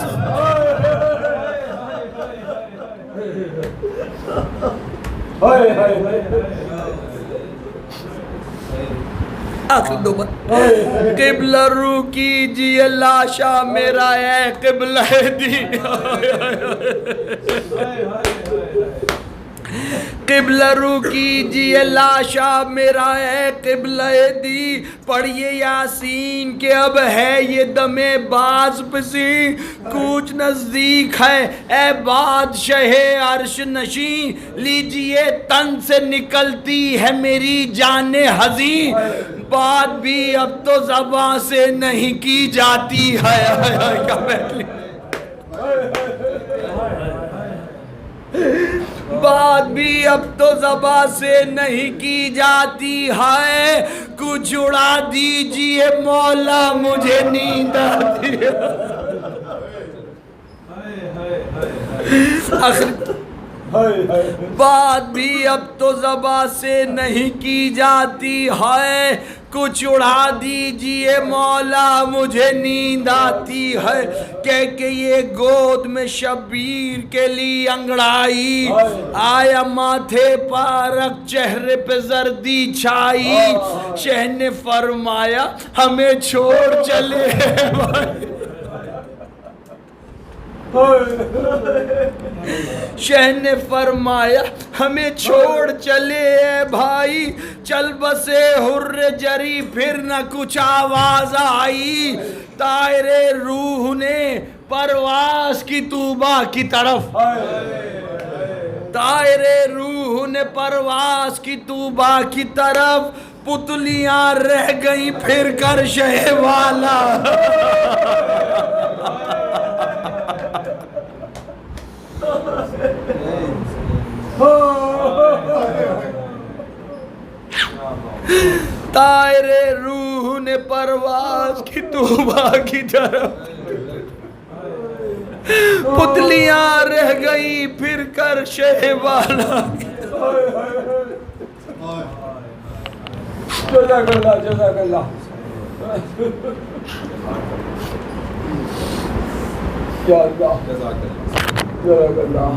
किबला रू कीजिए लाशा मेरा है किबला दी, किबला रू कीजिए लाशा मेरा है किबला दी, पढ़िए यासीन के अब है ये दमे बाज पसी, कूच नजदीक है ए बादशाहे अर्श नशी, लीजिए तन से निकलती है मेरी जाने हजी, बात भी अब तो ज़बां से नहीं की जाती है। बात भी अब तो ज़बां से नहीं की जाती है, कुछ उड़ा दीजिए मौला मुझे नींद आती है। बात भी अब तो ज़बां से नहीं की जाती है, कुछ उड़ा दीजिए मौला मुझे नींद आती है। कह के ये गोद में शब्बीर के लिए अंगड़ाई, आया माथे पारक चेहरे पे जर्दी छाई। शह ने फरमाया हमें छोड़ चले शह ने फरमाया हमें छोड़ चले भाई, चल बसे हुर्र जरी फिर न कुछ आवाज आई। तायरे रूह ने परवास की तूबा की तरफ, तायरे रूह ने परवास की तूबा की तरफ, पुतलियां रह गई फिर कर शह वाला। तायरे रूह ने परवास की तूबा की तरफ, पुतलियां रह गई फिर कर शह वाला। जज़ाकल्लाह जज़ाकल्लाह। या अल्लाह जज़ाकल्लाह।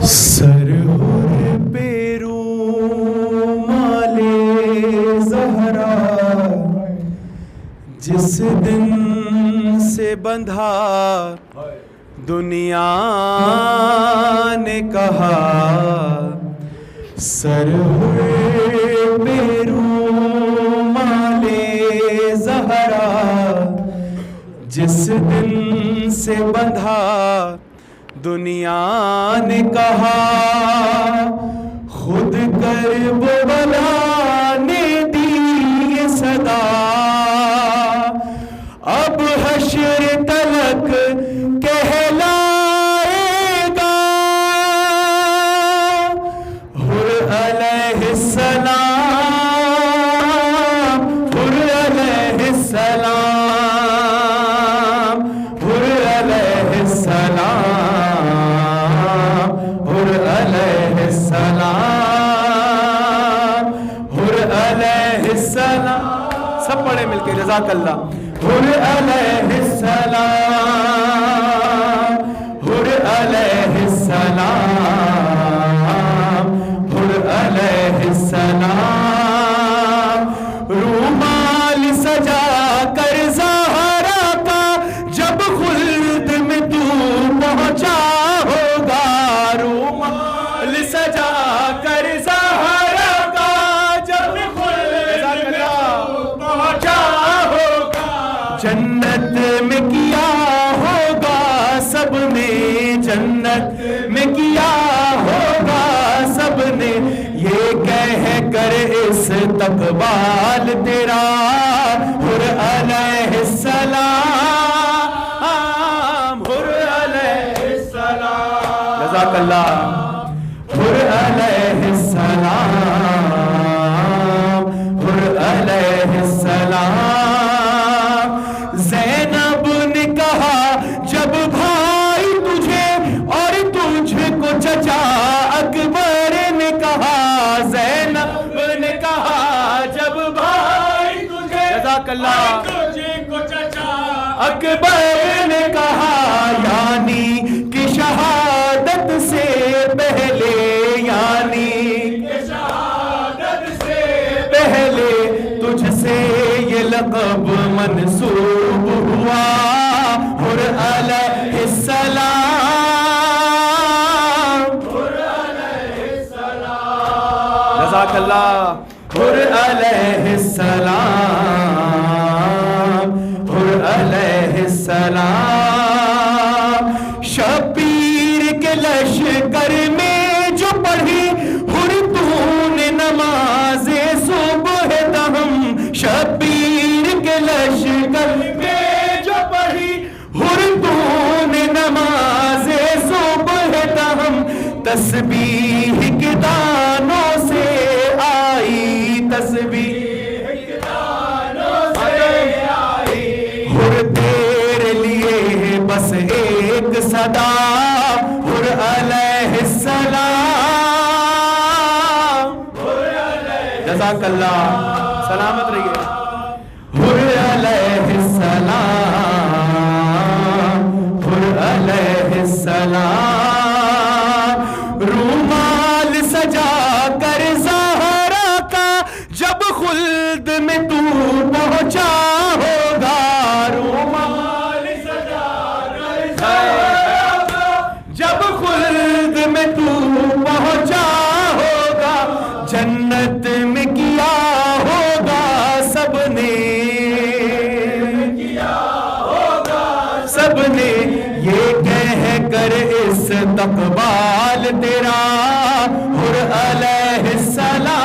सरहुर पे रूमाले ज़हरा जिस दिन से बंधा, दुनिया ने कहा सरहुर पे रूमाले ज़हरा जिस दिन से बंधा, दुनिया ने कहा खुद करबला ने दी ये सदा, अब हश्र तलक कहलाएगा हुर अलैहिस्सलाम, हुर अलैहिस्सलाम, हुर अलैहिस्सलाम, हुर अलैहिस्सलाम, हुर अलैहिस्सलाम। सब पढ़े मिलके जज़ाकल्लाह। हुर अलैहिस्सलाम, हुर अलैहिस्सलाम, हुर अलैहिस्सलाम। रूमाल सजा कर ज़हरा का जब खुल्द में तू पहुंचा होगा, रूमाल सजा कर ज़हरा का जब खुल्द में तू पहुंचा होगा, जन्नत में किया होगा सबने, जन्नत में किया होगा सबने, ये कह कर इस तकबाल तेरा हुर अलैहिस्सलाम, हुर अलैहिस्सलाम। जज़ाकल्लाह। हुर अलैहिस्सलाम, हुर अलैहिस्सलाम। ज़ैनब ने कहा जब भाई तुझे और तुझको चचा, अकबर ने कहा, ज़ैनब ने कहा जब भाई तुझे जज़ाकल्लाह तुझको चचा, अकबर ने कहा यानी कि शहादत से पहले, यानी कि शहादत से पहले तुझसे ये लक़ब मंसूब हुआ हुर अलैहिस्सलाम, हुर अलैहिस्सलाम। जज़ाकल्लाह। हुर अलैहिस्सलाम, हुर अलैहिस्सलाम। शबीर के लश्कर में जो पढ़ी हुर तूने नमाज़े सुबह दहम, शबीर के लश्कर में जो पढ़ी हुर तूने नमाज़े सुबह दहम, तस्बीह के दानों से आई, तस्बीह के दानों से आई, हुर तेरे लिए बस एक सदा जज़ाकल्लाह, सलामत रहिए। हुर अलैहिस्सलाम, हुर अलैहिस्सलाम, रूमाल सजा कर ज़हरा का जब खुल्द में तू पहुंचा होगा, रूमाल सजा कर ज़हरा का जब खुल्द में तू पहुंचा होगा, जन्नत में किया होगा सबने, सबने ये कह कर इस्तक़बाल तेरा, हुर अलैहिस्सलाम,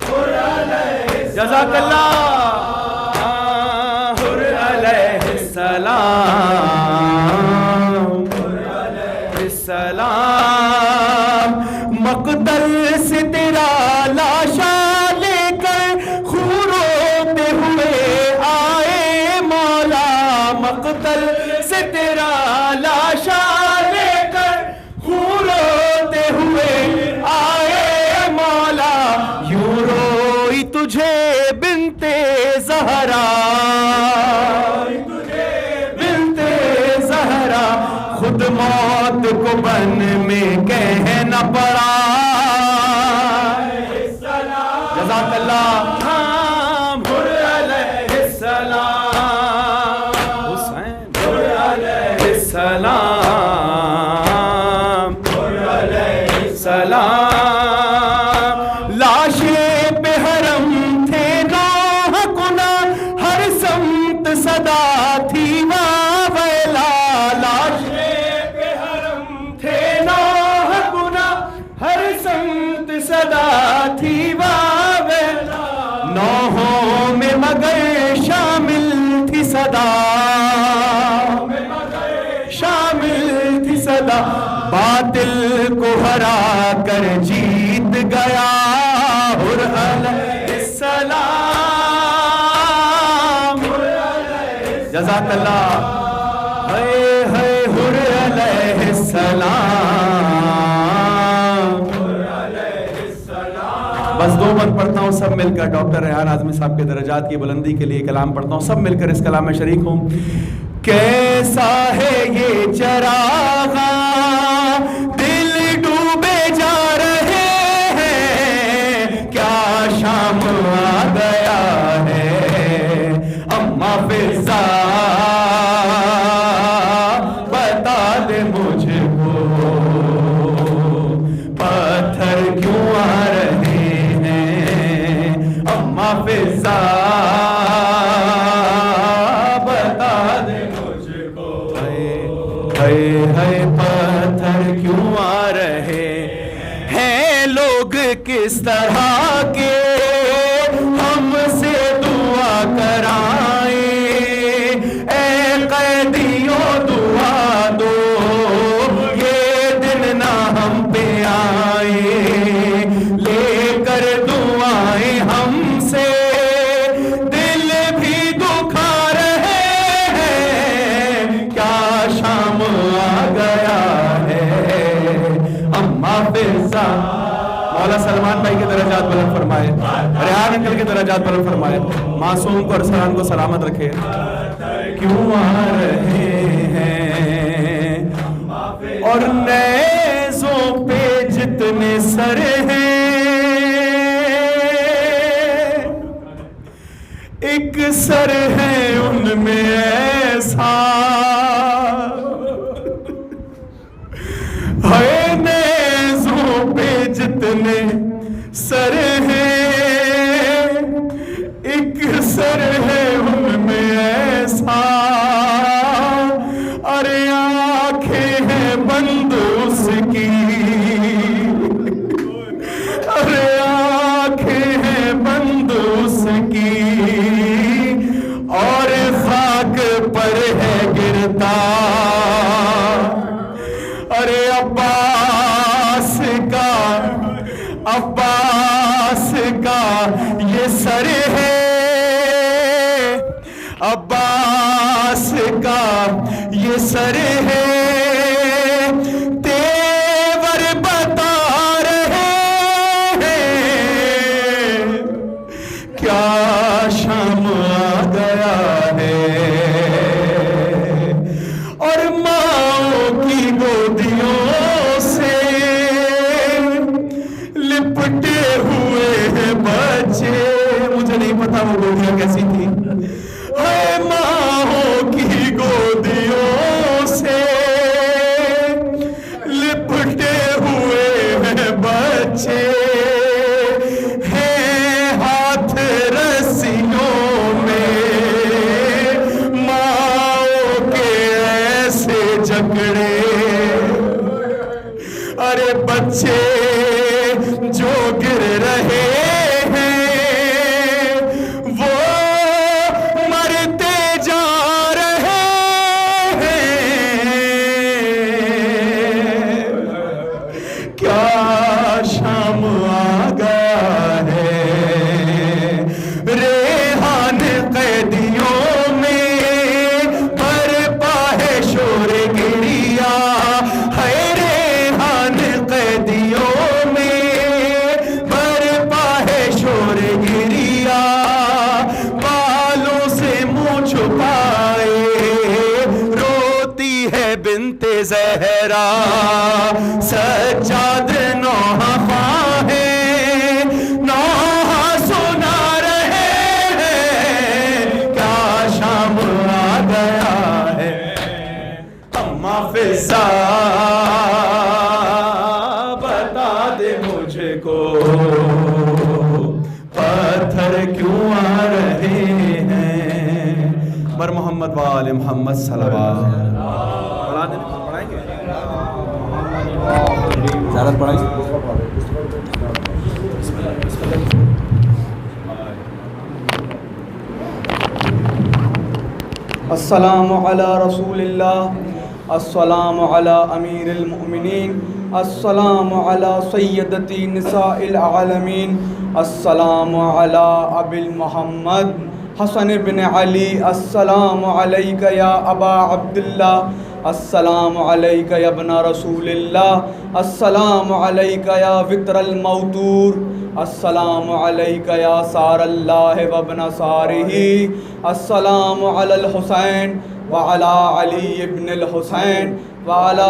हुर अलैहिस्सलाम, जज़ाकल्लाह, हुर अलैहिस्सलाम, हुर अलैहिस्सलाम। मक़तल से तेरा लाशा लेकर खून रोते हुए आए मौला, मक़तल से तेरा लाशा लेकर खून रोते हुए आए मौला, यूं रोई तुझे बिनते ज़हरा, बिनते ज़हरा, खुद मौत को बन में कहना पड़ा, जज़ाकल्लाह, हुर अलैहिस्सलाम, हुसैन, हुर अलैहिस्सलाम, हुर अलैहिस्सलाम। लाशे पे हरम थे नौह गुना, हर समत सदा थी वावैला, लाशे पे हरम थे नौह गुना, हर समत सदा थी वावैला, नौहों में मगर शामिल थी सदा, शामिल थी सदा, बातिल को हरा कर जीत गया, हुर अलैहिस्सलाम, जज़ाकल्लाह, है हुर अलैहिस्सलाम। बस दो बंद पढ़ता हूँ सब मिलकर, डॉक्टर रेहान आज़मी साहब के दर्जात की बुलंदी के लिए कलाम पढ़ता हूँ, सब मिलकर इस कलाम में शरीक हूँ। कैसा है ये चरागा, दिल डूबे जा रहे हैं, क्या शाम आ गया है, अम्मा फिज़ा बता दे मुझको, पत्थर क्यों आ रहे हैं, अम्मा फिज़ा बता दे मुझको, है पत्थर क्यों आ रहे हैं, लोग किस तरह के हमसे दुआ कराए, ए कैदियों दुआ दो, ये दिन ना हम पे आए, लेकर दुआएं हमसे दिल भी दुखा रहे हैं, क्या शाम आ गया है, अम्मा फिज़ा। मौला सलमान भाई के दर्जात बुलंद फरमाए, रेहान अंकल के दर्जात बुलंद फरमाए, मासूम को और सलाम को सलामत रखे। क्यों आ रहे हैं और नेज़ों पे जितने सर हैं, एक सर है उनमें ऐसा, है नेज़ों पे जितने सर हैं, एक सर है उनमें ऐसा, अरे आंखें हैं बंद उसकी, अरे आंखें हैं बंद उसकी, और खाक पर है गिरता, अरे अब्बास का ये सर है, अब्बास का ये सर है, तेवर बता रहे हैं, लिपटे हुए हैं बच्चे, मुझे नहीं पता वो गोदियां कैसी थी, है माहों की गोदियों से लिपटे हुए हैं बच्चे, हैं हाथ रस्सियों में माओ के ऐसे जकड़े, अरे बच्चे जो गिर रहे हैं वो मरते जा रहे हैं, क्या शाम आ गया है रेहान कैदियों में, बरपा है शोर गिरिया है रेहान कैदियों में, बरपा है शोर गिरिया, बालों से मुंह छुपाए रोती है बिन्ते ज़हरा, सज्जाद नौहा है नौहा सुना रहे हैं, क्या शाम आ गया है। अम्मा फिजा बता दे मुझको पत्थर क्यों आ रहे हैं, बर मोहम्मद वाले मोहम्मद सल्लल्लाहु पढ़ाएंगे ज़्यादा पढ़ाई। अस्सलामु अला रसूलिल्लाह, अस्सलामु अला अमीरिल मुमिनीन, अस्सलामु अला सय्यदती निसाइल आलमीन, अस्सलामु अला अबिल मोहम्मद हसन इब्न अली, अस्सलामु अलैका या अबा अब्दुल्लाह, अस्सलामु अलैका या इब्न रसूलिल्लाह, अस्सलामु अलैका या वित्रल मौतूर, अस्सलामु अलैका या सारल्लाह व इब्न सारिही, अस्सलामु अलल हुसैन व अला अली इब्न अल हुसैन व अला